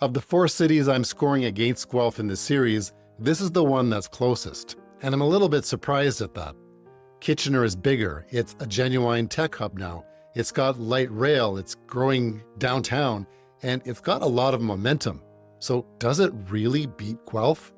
Of the 4 cities I'm scoring against Guelph in this series, this is the one that's closest, and I'm a little bit surprised at that. Kitchener is bigger, it's a genuine tech hub now, it's got light rail, it's growing downtown, and it's got a lot of momentum. So does it really beat Guelph?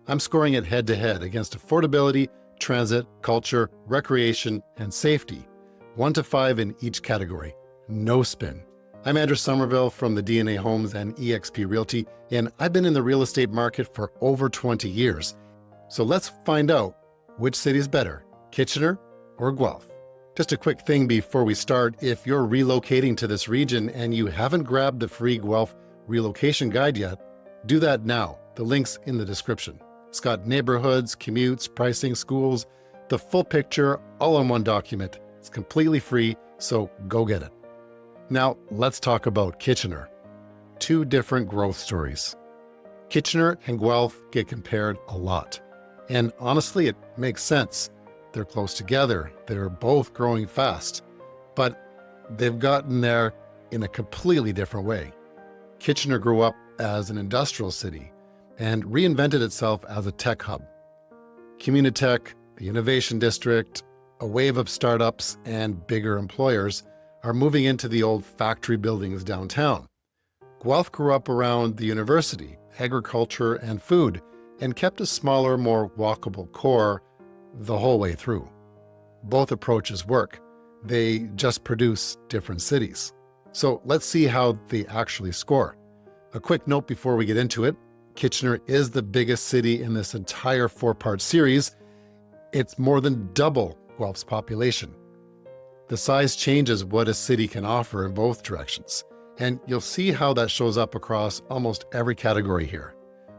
I'm scoring it head-to-head against affordability, transit, culture, recreation, and safety. 1 to 5 in each category. No spin. I'm Andrew Somerville from the DNA Homes and eXp Realty, and I've been in the real estate market for over 20 years. So let's find out which city's better, Kitchener or Guelph. Just a quick thing before we start, if you're relocating to this region and you haven't grabbed the free Guelph relocation guide yet, do that now. The link's in the description. It's got neighborhoods, commutes, pricing, schools, the full picture, all in one document. It's completely free, so go get it. Now, let's talk about Kitchener. 2 different growth stories. Kitchener and Guelph get compared a lot. And honestly, it makes sense. They're close together. They're both growing fast. But they've gotten there in a completely different way. Kitchener grew up as an industrial city and reinvented itself as a tech hub. Communitech, the innovation district, a wave of startups and bigger employers are moving into the old factory buildings downtown. Guelph grew up around the university, agriculture, and food, and kept a smaller, more walkable core the whole way through. Both approaches work. They just produce different cities. So let's see how they actually score. A quick note before we get into it. Kitchener is the biggest city in this entire 4-part series. It's more than double Guelph's population. The size changes what a city can offer in both directions, and you'll see how that shows up across almost every category here.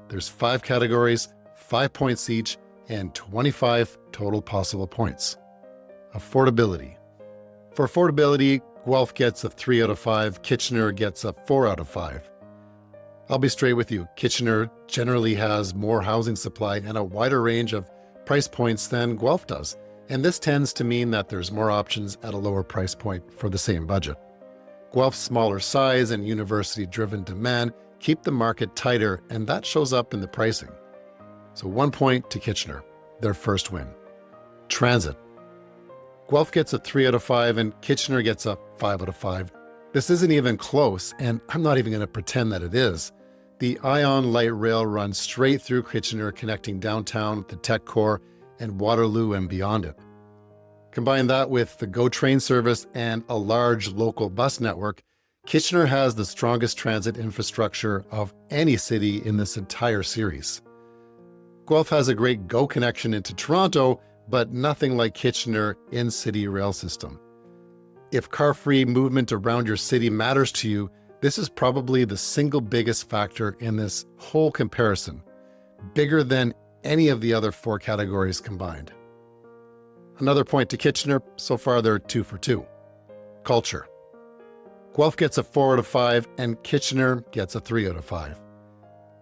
There's 5 categories, 5 points each, and 25 total possible points. Affordability. For affordability, Guelph gets a 3 out of 5, Kitchener gets a 4 out of 5. I'll be straight with you, Kitchener generally has more housing supply and a wider range of price points than Guelph does. And this tends to mean that there's more options at a lower price point for the same budget. Guelph's smaller size and university-driven demand keep the market tighter, and that shows up in the pricing. So 1 point to Kitchener, their first win. Transit. Guelph gets a 3 out of 5 and Kitchener gets a 5 out of 5. This isn't even close, and I'm not even going to pretend that it is. The Ion Light Rail runs straight through Kitchener, connecting downtown with the tech core and Waterloo and beyond it. Combine that with the GO train service and a large local bus network, Kitchener has the strongest transit infrastructure of any city in this entire series. Guelph has a great GO connection into Toronto, but nothing like Kitchener in-city rail system. If car-free movement around your city matters to you, this is probably the single biggest factor in this whole comparison, bigger than any of the other 4 categories combined. Another point to Kitchener, so far they're 2 for 2. Culture. Guelph gets a 4 out of 5 and Kitchener gets a 3 out of 5.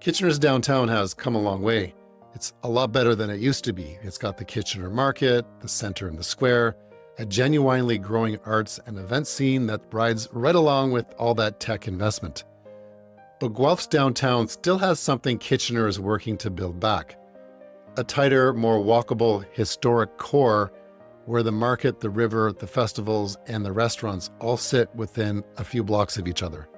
Kitchener's downtown has come a long way. It's a lot better than it used to be. It's got the Kitchener Market, the center and the square, a genuinely growing arts and event scene that rides right along with all that tech investment. But Guelph's downtown still has something Kitchener is working to build back. A tighter, more walkable, historic core where the market, the river, the festivals, and the restaurants all sit within a few blocks of each other.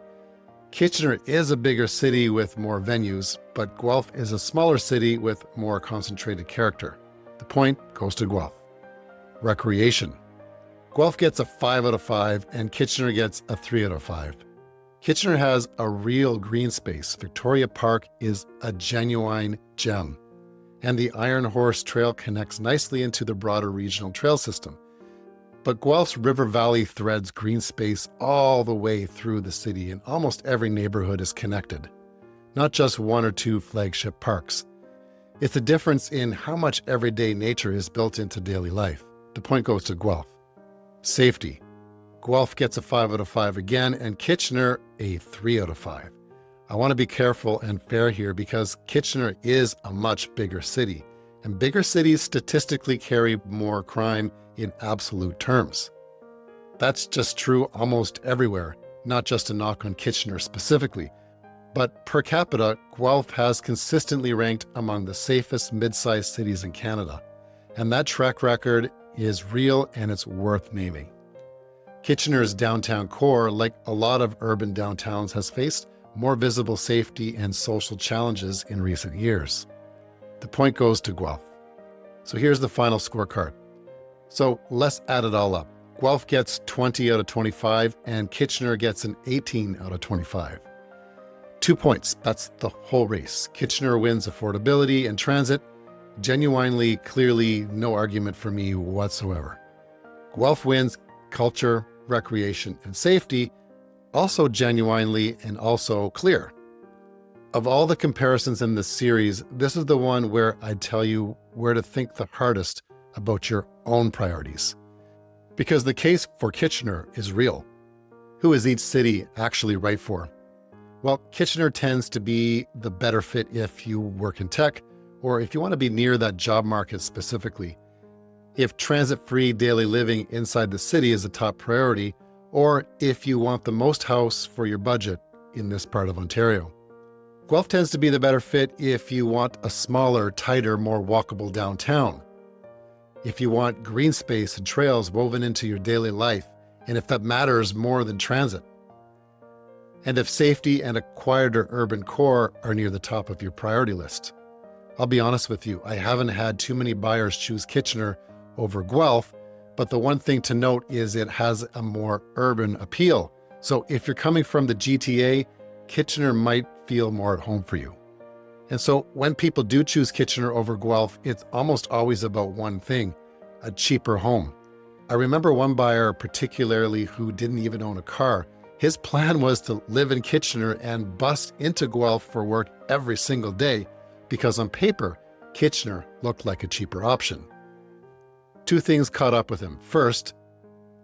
Kitchener is a bigger city with more venues, but Guelph is a smaller city with more concentrated character. The point goes to Guelph. Recreation. Guelph gets a 5 out of 5 and Kitchener gets a 3 out of 5. Kitchener has a real green space. Victoria Park is a genuine gem. And the Iron Horse Trail connects nicely into the broader regional trail system. But Guelph's River Valley threads green space all the way through the city, and almost every neighborhood is connected, not just 1 or 2 flagship parks. It's a difference in how much everyday nature is built into daily life. The point goes to Guelph. Safety. Guelph gets a 5 out of 5 again, and Kitchener a 3 out of 5. I want to be careful and fair here because Kitchener is a much bigger city, and bigger cities statistically carry more crime in absolute terms. That's just true almost everywhere, not just a knock on Kitchener specifically. But per capita, Guelph has consistently ranked among the safest mid-sized cities in Canada. And that track record is real and it's worth naming. Kitchener's downtown core, like a lot of urban downtowns, has faced more visible safety and social challenges in recent years. The point goes to Guelph. So here's the final scorecard. So let's add it all up. Guelph gets 20 out of 25 and Kitchener gets an 18 out of 25. 2 points, that's the whole race. Kitchener wins affordability and transit. Genuinely, clearly, no argument for me whatsoever. Guelph wins culture, recreation, and safety, also genuinely and also clear. Of all the comparisons in this series, this is the one where I tell you where to think the hardest about your own priorities. Because the case for Kitchener is real. Who is each city actually right for? Well, Kitchener tends to be the better fit if you work in tech, or if you want to be near that job market specifically. If transit-free daily living inside the city is a top priority, or if you want the most house for your budget in this part of Ontario. Guelph tends to be the better fit if you want a smaller, tighter, more walkable downtown. If you want green space and trails woven into your daily life, and if that matters more than transit. And if safety and a quieter urban core are near the top of your priority list. I'll be honest with you, I haven't had too many buyers choose Kitchener over Guelph, but the one thing to note is it has a more urban appeal. So if you're coming from the GTA, Kitchener might feel more at home for you. And so when people do choose Kitchener over Guelph, it's almost always about one thing, a cheaper home. I remember one buyer particularly who didn't even own a car. His plan was to live in Kitchener and bus into Guelph for work every single day because on paper, Kitchener looked like a cheaper option. Two things caught up with him. First,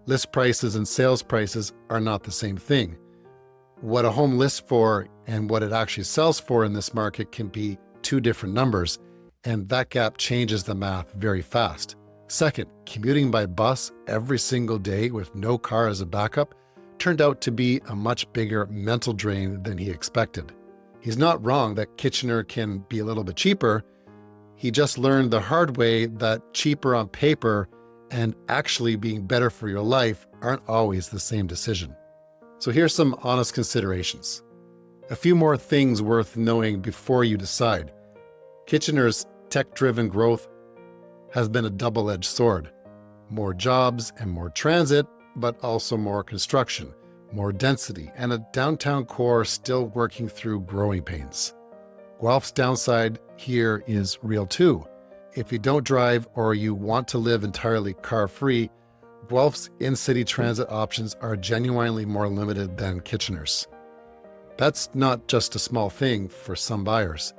list prices and sales prices are not the same thing. What a home lists for and what it actually sells for in this market can be two different numbers, and that gap changes the math very fast. Second, commuting by bus every single day with no car as a backup turned out to be a much bigger mental drain than he expected. He's not wrong that Kitchener can be a little bit cheaper. He just learned the hard way that cheaper on paper and actually being better for your life aren't always the same decision. So here's some honest considerations. A few more things worth knowing before you decide. Kitchener's tech-driven growth has been a double-edged sword. More jobs and more transit, but also more construction, more density, and a downtown core still working through growing pains. Guelph's downside here is real too. If you don't drive or you want to live entirely car-free, Guelph's in-city transit options are genuinely more limited than Kitchener's. That's not just a small thing for some buyers.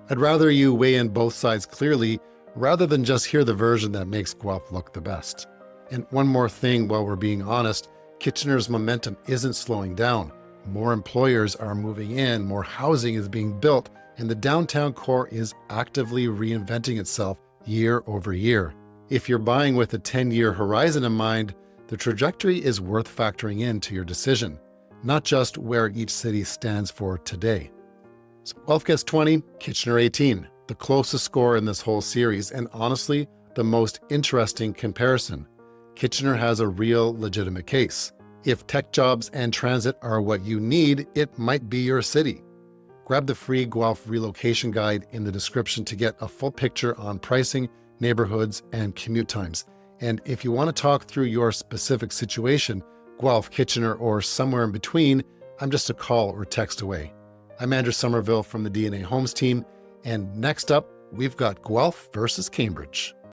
I'd rather you weigh in both sides clearly rather than just hear the version that makes Guelph look the best. And one more thing while we're being honest, Kitchener's momentum isn't slowing down. More employers are moving in, more housing is being built, and the downtown core is actively reinventing itself year over year. If you're buying with a 10-year horizon in mind, the trajectory is worth factoring into your decision, not just where each city stands for today. So Guelph gets 20, Kitchener 18, the closest score in this whole series, and honestly, the most interesting comparison. Kitchener has a real legitimate case. If tech jobs and transit are what you need, it might be your city. Grab the free Guelph Relocation Guide in the description to get a full picture on pricing, neighborhoods, and commute times. And if you want to talk through your specific situation, Guelph, Kitchener, or somewhere in between, I'm just a call or text away. I'm Andrew Somerville from the DNA Homes team, and next up, we've got Guelph versus Cambridge.